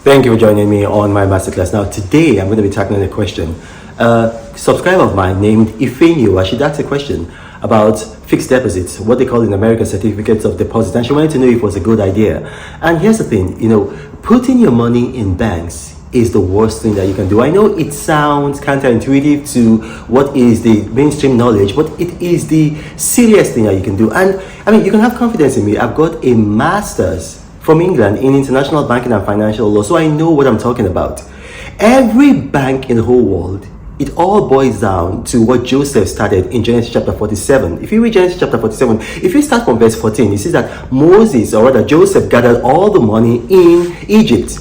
Thank you for joining me on my masterclass. Now, today I'm going to be tackling a question. A subscriber of mine named Ifenyo, she asked a question about fixed deposits, what they call in America certificates of deposit, and she wanted to know if it was a good idea. And here's the thing, putting your money in banks is the worst thing that you can do. I know it sounds counterintuitive to what is the mainstream knowledge, but it is the silliest thing that you can do. And I mean, you can have confidence in me. I've got a master's from England in international banking and financial law, so I know what I'm talking about. Every bank in the whole world, it all boils down to what Joseph started in Genesis chapter 47. If you read Genesis chapter 47, if you start from verse 14, you see that Moses, or rather Joseph, gathered all the money in Egypt,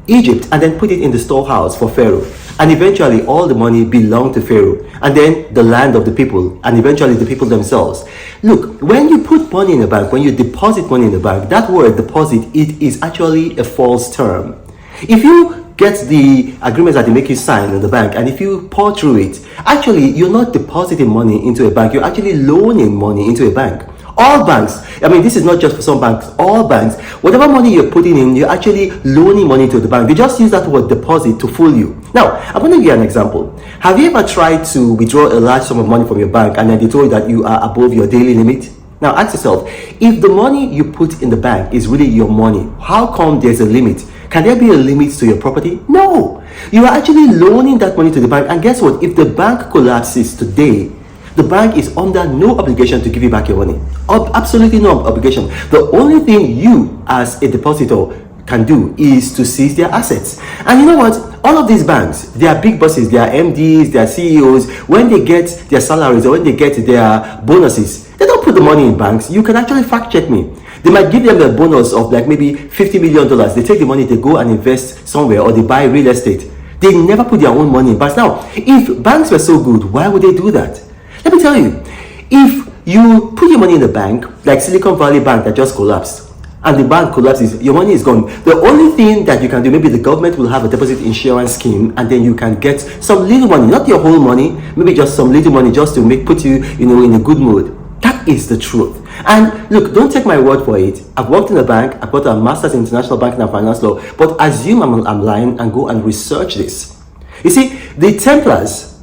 and then put it in the storehouse for Pharaoh. And eventually all the money belonged to Pharaoh, and then the land of the people, and eventually the people themselves. Look, when you put money in the bank, when you deposit money in the bank, that word deposit, it is actually a false term. If you get the agreements that they make you sign in the bank, and if you pour through it, actually you're not depositing money into a bank, you're actually loaning money into a bank. All banks, I mean, this is not just for some banks, all banks, whatever money you're putting in, you're actually loaning money to the bank. They just use that word deposit to fool you. Now, I'm going to give you an example. Have you ever tried to withdraw a large sum of money from your bank and then they told you that you are above your daily limit? Now, ask yourself, if the money you put in the bank is really your money, how come there's a limit? Can there be a limit to your property? No. You are actually loaning that money to the bank, and guess what? If the bank collapses today, the bank is under no obligation to give you back your money. Absolutely no obligation. The only thing you as a depositor can do is to seize their assets. And you know what? All of these banks, they are big bosses, they are MDs, they are CEOs. When they get their salaries or when they get their bonuses, they don't put the money in banks. You can actually fact check me. They might give them a bonus of like maybe $50 million. They take the money, they go and invest somewhere, or they buy real estate. They never put their own money in banks. Now, if banks were so good, why would they do that? Let me tell you, if you put your money in the bank, like Silicon Valley Bank that just collapsed, and the bank collapses, your money is gone. The only thing that you can do, maybe the government will have a deposit insurance scheme, and then you can get some little money, not your whole money, maybe just some little money just to put you, in a good mood. That is the truth. And look, don't take my word for it. I've worked in a bank, I've got a master's in international banking and finance law, but assume I'm lying and go and research this. You see, the Templars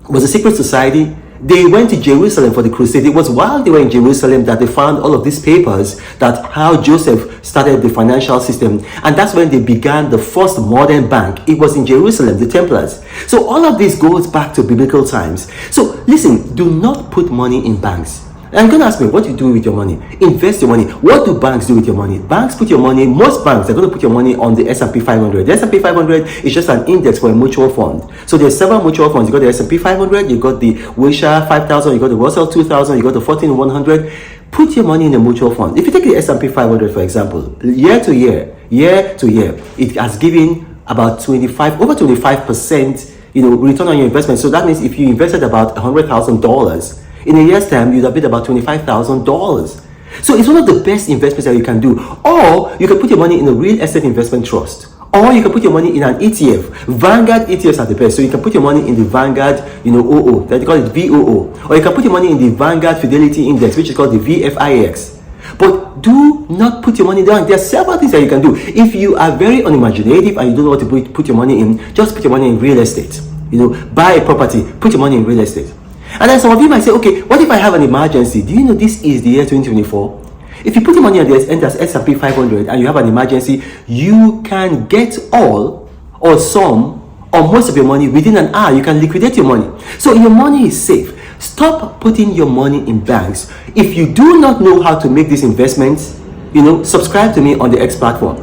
was a secret society. They went to Jerusalem for the crusade. It was while they were in Jerusalem that they found all of these papers that how Joseph started the financial system. And that's when they began the first modern bank. It was in Jerusalem, the Templars. So all of this goes back to biblical times. So listen, do not put money in banks. And you're going to ask me, what do you do with your money? Invest your money. What do banks do with your money? Banks put your money, most banks are going to put your money on the S&P 500. The S&P 500 is just an index for a mutual fund. So there's several mutual funds. You got the S&P 500, you got the Wilshire 5000, you got the Russell 2000, you got the 14100. Put your money in a mutual fund. If you take the S&P 500, for example, year to year, it has given about over 25%, return on your investment. So that means if you invested about $100,000, in a year's time, you'd have paid about $25,000. So it's one of the best investments that you can do. Or you can put your money in a real estate investment trust. Or you can put your money in an ETF. Vanguard ETFs are the best. So you can put your money in the Vanguard, OO, that they call it VOO. Or you can put your money in the Vanguard Fidelity Index, which is called the VFIX. But do not put your money down. There are several things that you can do. If you are very unimaginative and you don't know what to put your money in, just put your money in real estate. Buy a property, put your money in real estate. And then some of you might say, okay, what if I have an emergency? Do you know this is the year 2024? If you put your money on the S&P 500 and you have an emergency, you can get all or some or most of your money within an hour. You can liquidate your money. So your money is safe. Stop putting your money in banks. If you do not know how to make these investments, subscribe to me on the X platform.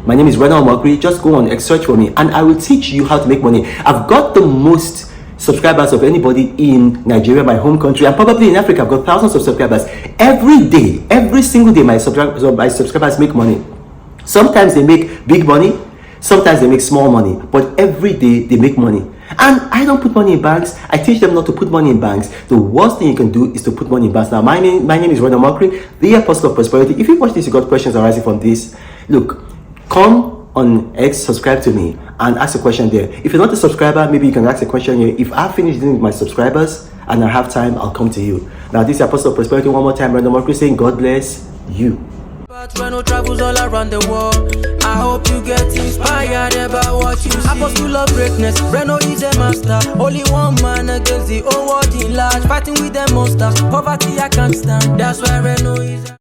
My name is Renal Mokri. Just go on X, search for me, and I will teach you how to make money. I've got the most subscribers of anybody in Nigeria, my home country, and probably in Africa. I've got thousands of subscribers. Every single day, my subscribers make money. Sometimes they make big money, sometimes they make small money, but every day they make money. And I don't put money in banks. I teach them not to put money in banks. The worst thing you can do is to put money in banks. Now, my name is Ronald Mokri, the Apostle of Prosperity. If you watch this, you got questions arising from this, look, come on X, subscribe to me and ask a question there. If you're not a subscriber, maybe you can ask a question here. If I finish dealing with my subscribers and I have time, I'll come to you. Now, this is Apostle of Prosperity. One more time, Ronald Mokri saying, God bless you. Reno travels all around the world. I hope you get inspired about what you see. Apostle of greatness, Reno is a master. Only one man against the whole world in large. Fighting with the monsters, poverty I can't stand. That's why Reno is